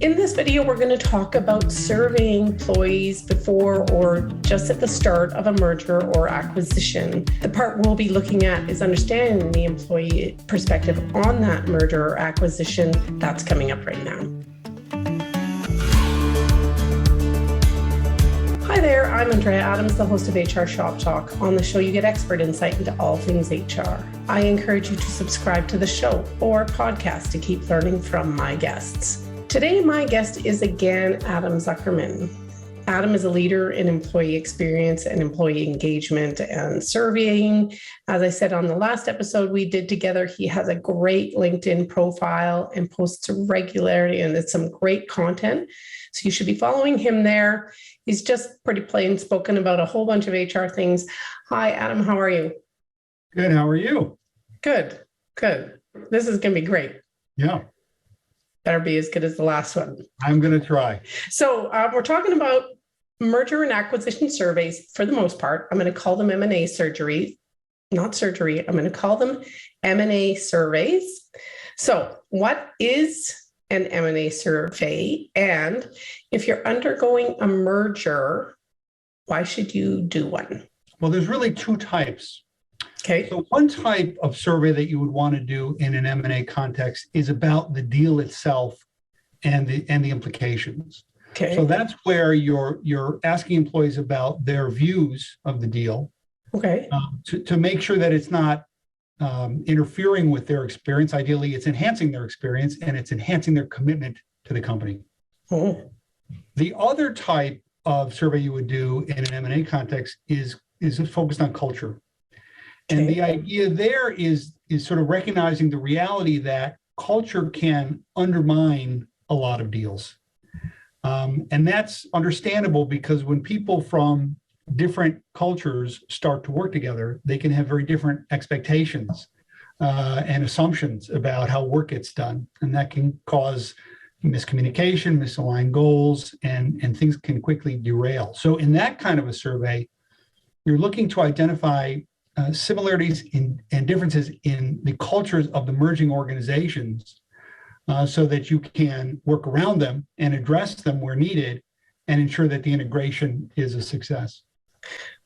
In this video, we're going to talk about surveying employees before or just at the start of a merger or acquisition. The part we'll be looking at is understanding the employee perspective on that merger or acquisition. That's coming up right now. Hi there, I'm Andrea Adams, the host of HR Shop Talk. On the show, you get expert insight into all things HR. I encourage you to subscribe to the show or podcast to keep learning from my guests. Today, my guest is again Adam Zuckerman. Adam is a leader in employee experience and employee engagement and surveying. As I said on the last episode we did together, he has a great LinkedIn profile and posts regularly, and it's some great content. So you should be following him there. He's just pretty plain spoken about a whole bunch of HR things. Hi, Adam. How are you? Good. How are you? Good. This is going to be great. Yeah. Better be as good as the last one. I'm going to try. So we're talking about merger and acquisition surveys for the most part. I'm going to call them M&A surgery, not surgery. I'm going to call them M&A surveys. So what is an M&A survey? And if you're undergoing a merger, why should you do one? Well, there's really two types. Okay. So one type of survey that you would want to do in an M&A context is about the deal itself and the implications. Okay. So that's where you're asking employees about their views of the deal. Okay. To make sure that it's not interfering with their experience. Ideally, it's enhancing their experience and it's enhancing their commitment to the company. Oh. The other type of survey you would do in an M&A context is focused on culture. And the idea there is sort of recognizing the reality that culture can undermine a lot of deals. And that's understandable because when people from different cultures start to work together, they can have very different expectations and assumptions about how work gets done. And that can cause miscommunication, misaligned goals, and things can quickly derail. So in that kind of a survey, you're looking to identify similarities and differences in the cultures of the merging organizations so that you can work around them and address them where needed and ensure that the integration is a success.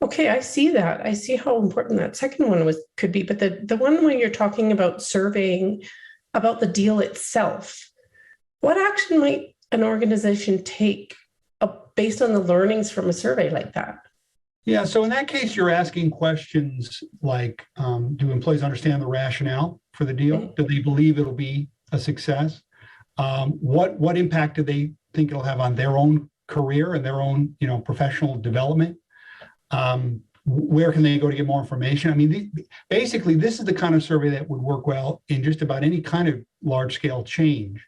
Okay, I see that. I see how important that second one could be. But the one where you're talking about surveying about the deal itself, what action might an organization take based on the learnings from a survey like that? Yeah, so in that case, you're asking questions like, do employees understand the rationale for the deal? Do they believe it'll be a success? What impact do they think it'll have on their own career and their own, professional development? Where can they go to get more information? I mean, basically, this is the kind of survey that would work well in just about any kind of large-scale change,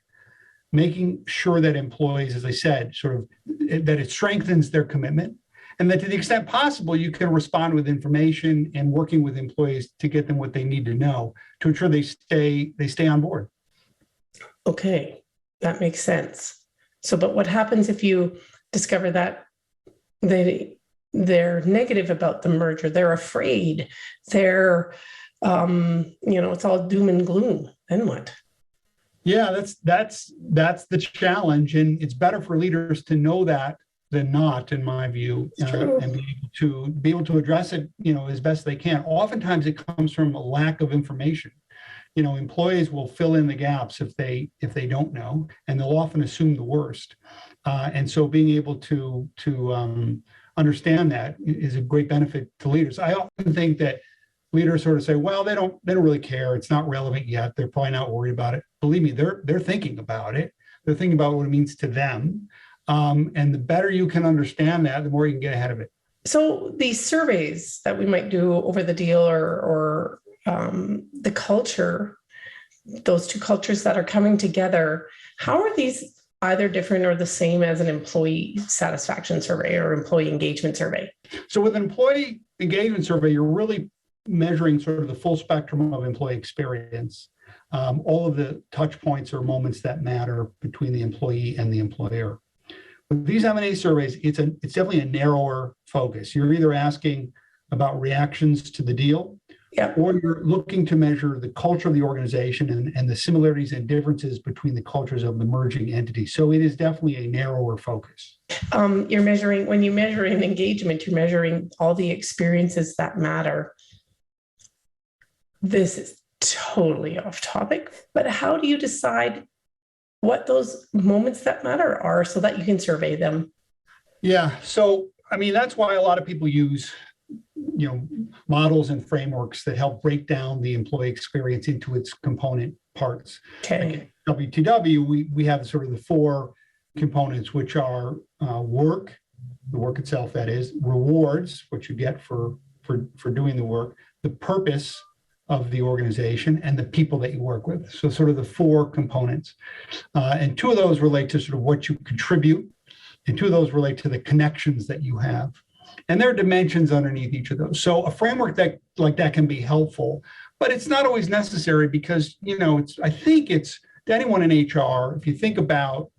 making sure that employees, as I said, that it strengthens their commitment. And that to the extent possible, you can respond with information and working with employees to get them what they need to know to ensure they stay on board. Okay, that makes sense. So, but what happens if you discover that they're negative about the merger? They're afraid. They're, it's all doom and gloom. Then what? Yeah, that's the challenge, and it's better for leaders to know that than not, in my view, and be able to address it, as best they can. Oftentimes, it comes from a lack of information. Employees will fill in the gaps if they don't know, and they'll often assume the worst. And so, being able to understand that is a great benefit to leaders. I often think that leaders sort of say, "Well, they don't really care. It's not relevant yet. They're probably not worried about it." Believe me, they're thinking about it. They're thinking about what it means to them. And the better you can understand that, the more you can get ahead of it. So these surveys that we might do over the deal or the culture, those two cultures that are coming together, how are these either different or the same as an employee satisfaction survey or employee engagement survey? So with an employee engagement survey, you're really measuring sort of the full spectrum of employee experience, all of the touch points or moments that matter between the employee and the employer. With these M&A surveys, it's definitely a narrower focus. You're either asking about reactions to the deal, Yeah. or you're looking to measure the culture of the organization and the similarities and differences between the cultures of the merging entities. So it is definitely a narrower focus. You're measuring, when you measure an engagement, you're measuring all the experiences that matter. This is totally off topic, but how do you decide what those moments that matter are so that you can survey them? Yeah. So, I mean, that's why a lot of people use, models and frameworks that help break down the employee experience into its component parts. Okay. Like at WTW, we have sort of the four components, which are work, the work itself, that is, rewards, what you get for doing the work, the purpose of the organization, and the people that you work with. So sort of the four components. And two of those relate to sort of what you contribute, and two of those relate to the connections that you have. And there are dimensions underneath each of those. So a framework that like that can be helpful, but it's not always necessary because, I think it's to anyone in HR, if you think about,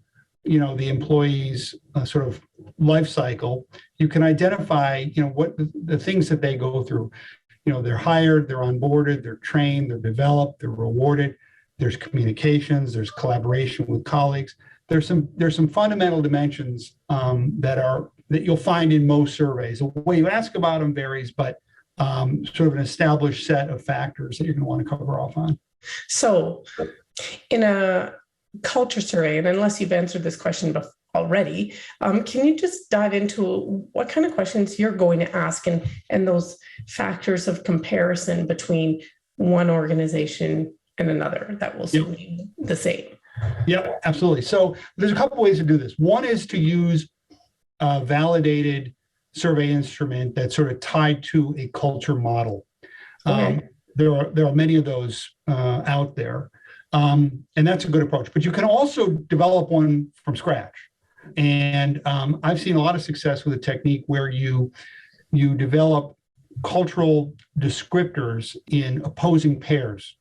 the employee's sort of life cycle, you can identify, what the things that they go through. They're hired, they're onboarded, they're trained, they're developed, they're rewarded. There's communications, there's collaboration with colleagues. There's some fundamental dimensions that you'll find in most surveys. The way you ask about them varies, but sort of an established set of factors that you're going to want to cover off on. So in a culture survey, and unless you've answered this question already, can you just dive into what kind of questions you're going to ask and those factors of comparison between one organization and another that will seem the same? Yeah, absolutely. So there's a couple ways to do this. One is to use a validated survey instrument that's sort of tied to a culture model. Okay. There are many of those out there, and that's a good approach. But you can also develop one from scratch. And I've seen a lot of success with a technique where you develop cultural descriptors in opposing pairs.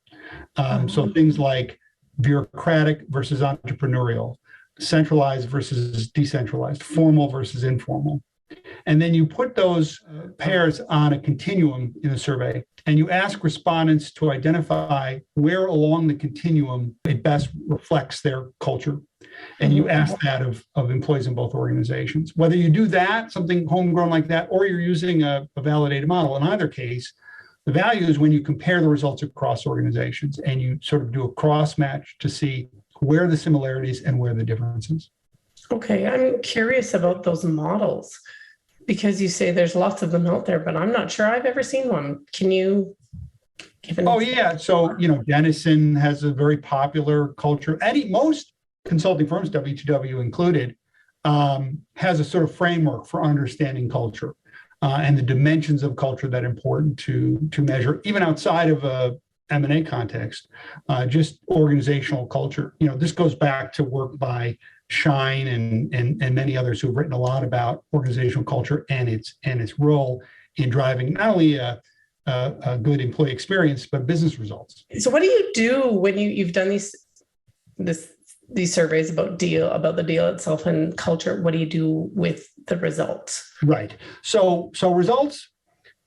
So things like bureaucratic versus entrepreneurial, centralized versus decentralized, formal versus informal. And then you put those pairs on a continuum in a survey, and you ask respondents to identify where along the continuum it best reflects their culture. And you ask that of employees in both organizations. Whether you do that, something homegrown like that, or you're using a validated model, in either case, the value is when you compare the results across organizations and you sort of do a cross match to see where are the similarities and where are the differences. Okay, I'm curious about those models because you say there's lots of them out there, but I'm not sure I've ever seen one. Can you give an example? Yeah. So, Denison has a very popular culture. Most consulting firms, WTW included, has a sort of framework for understanding culture. And the dimensions of culture that are important to measure, even outside of a M&A context, just organizational culture. This goes back to work by Shine and many others who've written a lot about organizational culture and its role in driving not only a good employee experience, but business results. So what do you do when you've done these surveys about the deal itself and culture? What do you do with the results? Right. So results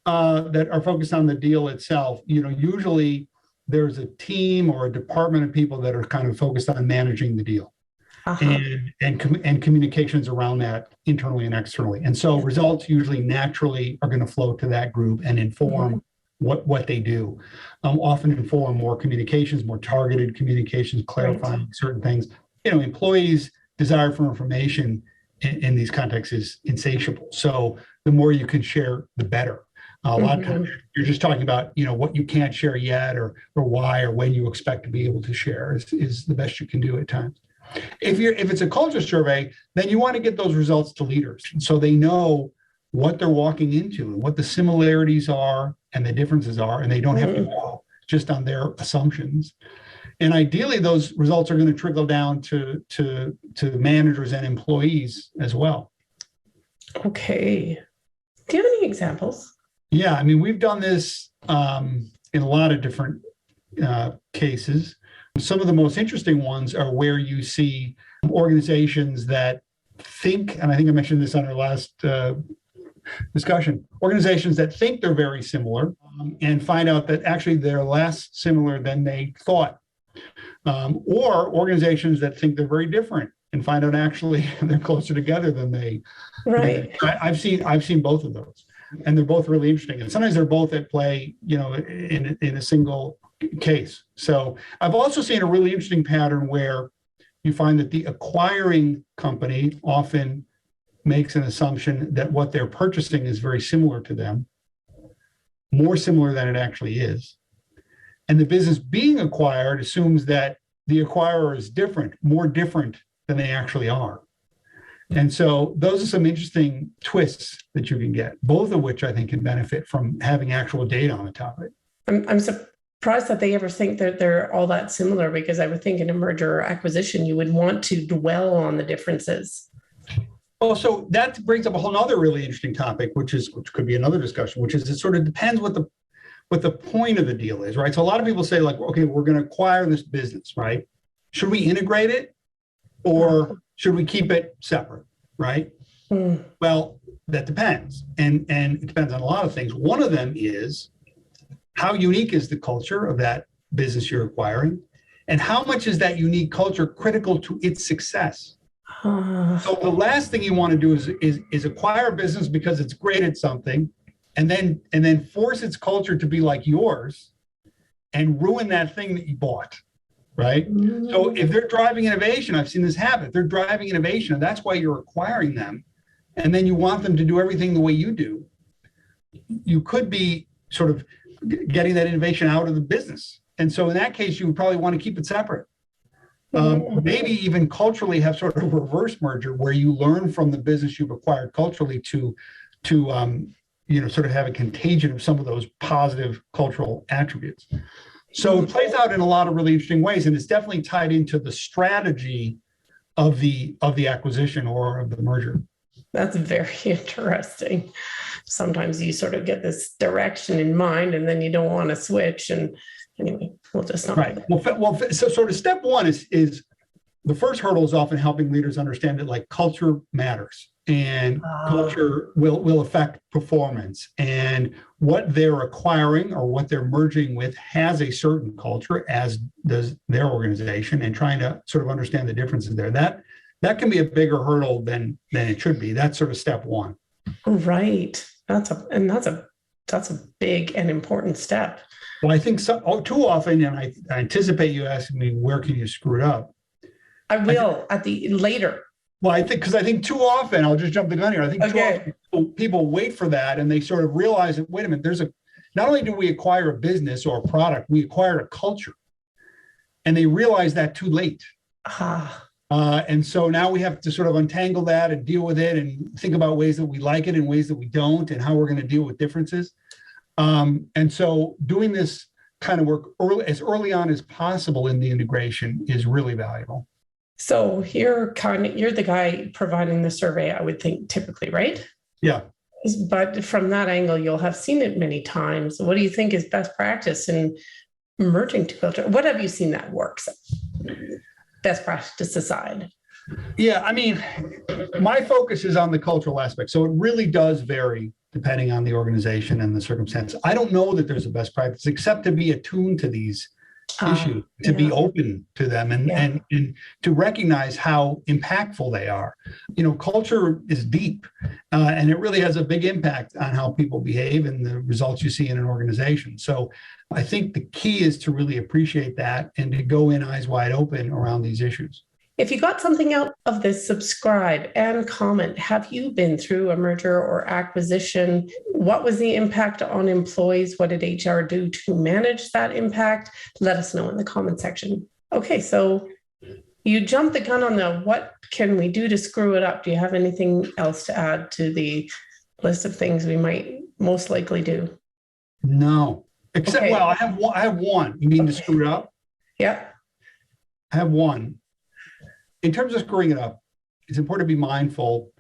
that are focused on the deal itself, usually there's a team or a department of people that are kind of focused on managing the deal and communications around that internally and externally. And so results usually naturally are going to flow to that group and inform what they do. Often inform more communications, more targeted communications, clarifying certain things. Employees' desire for information in these contexts is insatiable. So the more you can share, the better. A lot of times you're just talking about, what you can't share yet or why or when you expect to be able to share is the best you can do at times. If it's a culture survey, then you want to get those results to leaders so they know what they're walking into and what the similarities are and the differences are, and they don't have to go just on their assumptions. And ideally, those results are going to trickle down to managers and employees as well. Okay. Do you have any examples? Yeah, I mean, we've done this in a lot of different cases. Some of the most interesting ones are where you see organizations that think, and I think I mentioned this on our last discussion. Organizations that think they're very similar and find out that actually they're less similar than they thought. Or organizations that think they're very different and find out actually they're closer together than they. Right. I've seen both of those, and they're both really interesting. And sometimes they're both at play, in a single case. So I've also seen a really interesting pattern where you find that the acquiring company often makes an assumption that what they're purchasing is very similar to them, more similar than it actually is. And the business being acquired assumes that the acquirer is different, more different than they actually are. And so those are some interesting twists that you can get, both of which I think can benefit from having actual data on the topic. I'm surprised that they ever think that they're all that similar, because I would think in a merger or acquisition, you would want to dwell on the differences. Well, so that brings up a whole other really interesting topic, which could be another discussion, which is it sort of depends what the point of the deal is, right? So a lot of people say like, okay, we're going to acquire this business, right? Should we integrate it or should we keep it separate, right? Well, that depends. And it depends on a lot of things. One of them is how unique is the culture of that business you're acquiring? And how much is that unique culture critical to its success? So the last thing you want to do is acquire a business because it's great at something and then force its culture to be like yours and ruin that thing that you bought, right? So if they're driving innovation, I've seen this happen. If they're driving innovation, and that's why you're acquiring them, and then you want them to do everything the way you do, you could be sort of getting that innovation out of the business. And so in that case, you would probably want to keep it separate. Maybe even culturally have sort of a reverse merger where you learn from the business you've acquired culturally to sort of have a contagion of some of those positive cultural attributes. So it plays out in a lot of really interesting ways, and it's definitely tied into the strategy of the acquisition or of the merger. That's very interesting. Sometimes you sort of get this direction in mind and then you don't want to switch. And anyway, we'll just not. Right. Well, so sort of step one is the first hurdle is often helping leaders understand that like culture matters and culture will affect performance, and what they're acquiring or what they're merging with has a certain culture, as does their organization, and trying to sort of understand the differences there. That can be a bigger hurdle than it should be. That's sort of step one. Right. That's a big and important step. Well, I think too often, and I anticipate you asking me, where can you screw it up? I will later. Well, I think too often, I'll just jump the gun here. I think too often people wait for that and they sort of realize that, wait a minute, not only do we acquire a business or a product, we acquire a culture. And they realize that too late. And so now we have to sort of untangle that and deal with it and think about ways that we like it and ways that we don't and how we're going to deal with differences. And so doing this kind of work as early on as possible in the integration is really valuable. So you're the guy providing the survey, I would think, typically, right? Yeah. But from that angle, you'll have seen it many times. What do you think is best practice in merging two cultures? What have you seen that works? Best practice aside. Yeah, I mean, my focus is on the cultural aspect. So it really does vary depending on the organization and the circumstance. I don't know that there's a best practice except to be attuned to these issues, to be open to them and to recognize how impactful they are. Culture is deep and it really has a big impact on how people behave and the results you see in an organization. So I think the key is to really appreciate that and to go in eyes wide open around these issues. If you got something out of this, subscribe and comment. Have you been through a merger or acquisition? What was the impact on employees? What did HR do to manage that impact? Let us know in the comment section. Okay, so you jumped the gun on what can we do to screw it up? Do you have anything else to add to the list of things we might most likely do? No, except, well, I have one. You mean to screw it up? Yeah. I have one. In terms of screwing it up, it's important to be mindful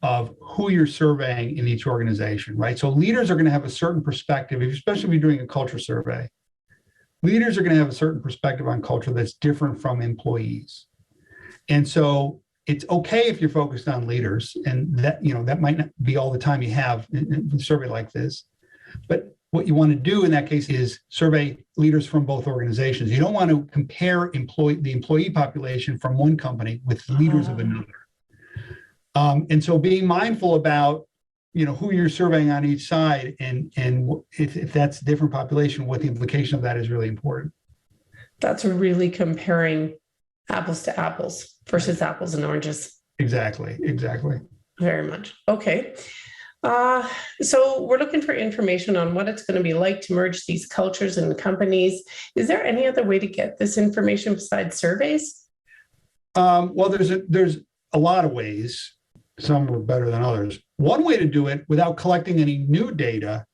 of who you're surveying in each organization, right? So leaders are going to have a certain perspective, especially if you're doing a culture survey. Leaders are going to have a certain perspective on culture that's different from employees. And so it's okay if you're focused on leaders, and that might not be all the time you have in a survey like this. But what you want to do in that case is survey leaders from both organizations. You don't want to compare the employee population from one company with leaders of another. And so being mindful about who you're surveying on each side, and if that's a different population, what the implication of that is really important. That's really comparing apples to apples versus apples and oranges. Exactly. Very much. Okay. So we're looking for information on what it's going to be like to merge these cultures and companies. Is there any other way to get this information besides surveys? Well, there's a lot of ways. Some are better than others. One way to do it without collecting any new data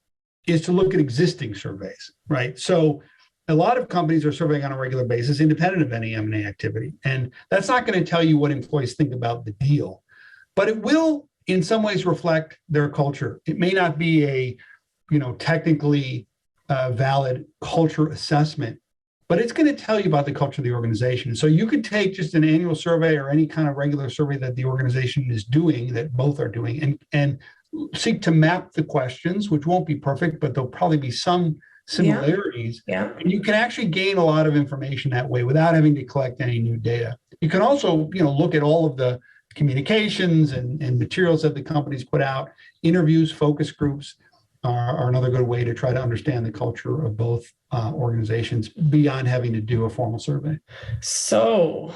is to look at existing surveys, right? So a lot of companies are surveying on a regular basis, independent of any M&A activity. And that's not going to tell you what employees think about the deal, but it will in some ways reflect their culture. It may not be a, technically valid culture assessment, but it's going to tell you about the culture of the organization. So you could take just an annual survey or any kind of regular survey that the organization is doing, that both are doing, and seek to map the questions, which won't be perfect, but there'll probably be some similarities. Yeah. And you can actually gain a lot of information that way without having to collect any new data. You can also, look at all of the communications and materials that the companies put out. Interviews, focus groups are another good way to try to understand the culture of both organizations beyond having to do a formal survey. So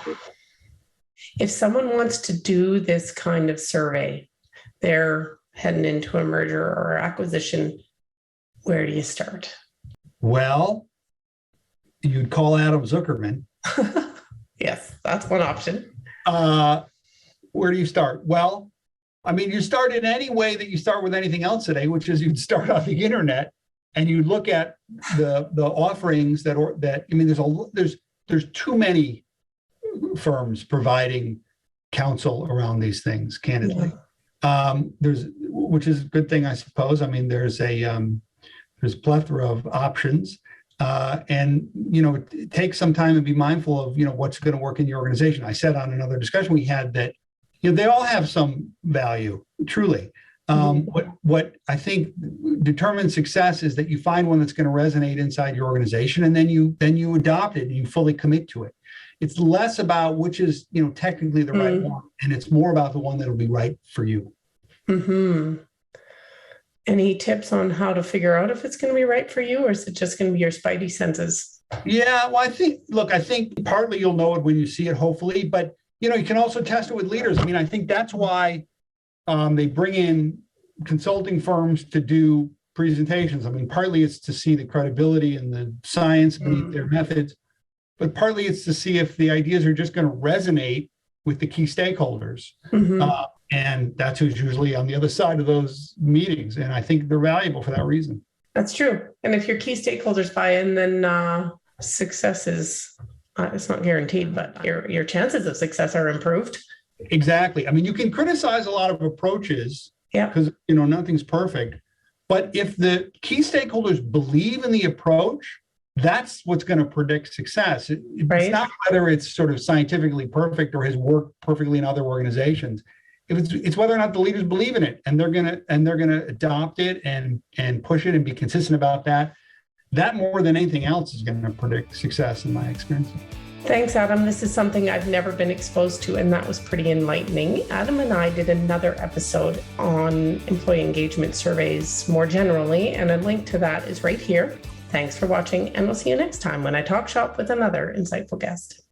if someone wants to do this kind of survey, they're heading into a merger or acquisition, where do you start? Well, you'd call Adam Zuckerman. Yes, that's one option. Where do you start? Well, you start in any way that you start with anything else today, which is you'd start on the internet and you look at the offerings there's too many firms providing counsel around these things, candidly. Yeah. Which is a good thing, I suppose. There's a plethora of options. And take some time and be mindful of what's going to work in your organization. I said on another discussion we had that they all have some value, truly. What I think determines success is that you find one that's going to resonate inside your organization, and then you adopt it and you fully commit to it. It's less about which is technically the right one, and it's more about the one that'll be right for you. Mm-hmm. Any tips on how to figure out if it's going to be right for you, or is it just going to be your spidey senses? Yeah, well, I think partly you'll know it when you see it, hopefully, but you can also test it with leaders. I think that's why they bring in consulting firms to do presentations. Partly it's to see the credibility and the science beneath their methods, but partly it's to see if the ideas are just going to resonate with the key stakeholders. And that's who's usually on the other side of those meetings. And I think they're valuable for that reason. That's true. And if your key stakeholders buy in, then success is, it's not guaranteed, but your chances of success are improved. Exactly. You can criticize a lot of approaches because, nothing's perfect. But if the key stakeholders believe in the approach, that's what's going to predict success. It's not whether it's sort of scientifically perfect or has worked perfectly in other organizations. It's whether or not the leaders believe in it, and they're gonna adopt it and push it and be consistent about that. That more than anything else is going to predict success in my experience. Thanks, Adam. This is something I've never been exposed to, and that was pretty enlightening. Adam and I did another episode on employee engagement surveys more generally, and a link to that is right here. Thanks for watching, and we'll see you next time when I talk shop with another insightful guest.